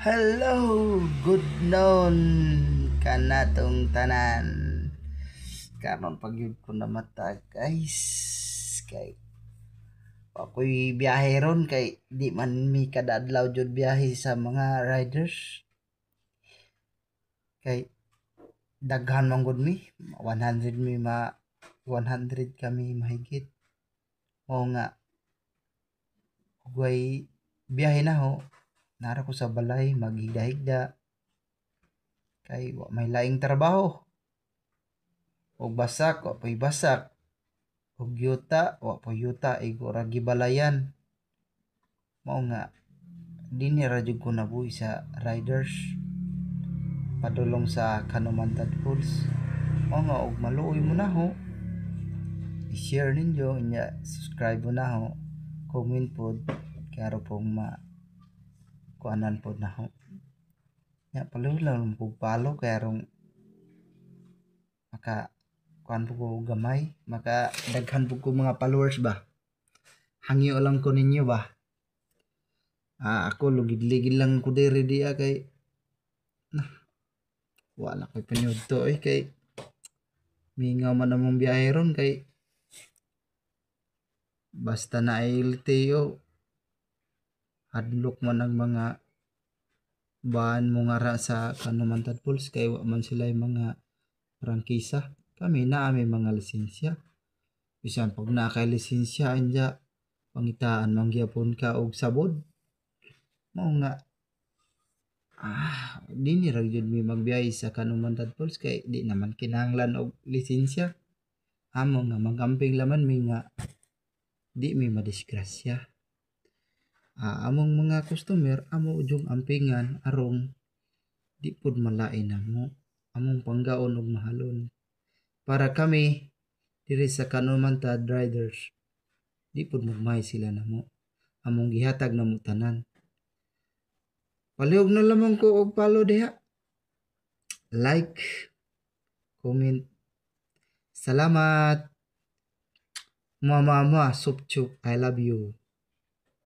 Hello, good noon kanatong tanan. Karon pagyud ko na matag guys. Kay ako'y biyahe ron kay di man mi kadadlaw jud biyahe sa mga riders. Kay daghan man gud mi, 100 mi 100 kami mahigit. O nga ugay biyahe na ho. Nara ko sa balay maghigda-higda kay wa may laing trabaho. Og basak, wa po'y basak. Og yuta, wa po'y yuta, igo ra gibalayan. Mao nga dinhi ra jud ko nabuhi sa riders padulong sa Kanumantad Falls. Mao nga og maluoy mo na ho. I-share ninyo, inya subscribe mo na ho. Comment pod karo pong kuanan pod na ho. Ya paluoy lang po follow kay arong maka kuan po ko gamay, maka daghan po ko mga followers ba. Hangyo lang ko ninyo ba. Ako lugid-ligid lang ko diri diya kay wala ko'y panyudto kay mingaw man among biyahe ron kay basta na LTO hadlok man ang mga baan mo nga ra sa Kanumantad Falls kay wa man sila yung mga prangkisa. Kami na may mga lisensya. Bisan pag na kay lisensya anja pangitaan man gyapon ka og sabod. Mao nga dini ra gyud mi magbiyahe sa Kanumantad Falls kay di naman kinahanglan og lisensya. Amo nga magamping laman mi nga di mi madisgrasya. Among mga customer amo ujong ampingan arong di pud malain namo among panggaon og mahalon para kami diri sa Kanumantad riders di pud magmay sila namo among gihatag namo tanan. Palihog na lamang ko og follow diha, like, comment. Salamat mama, supchup, I love you.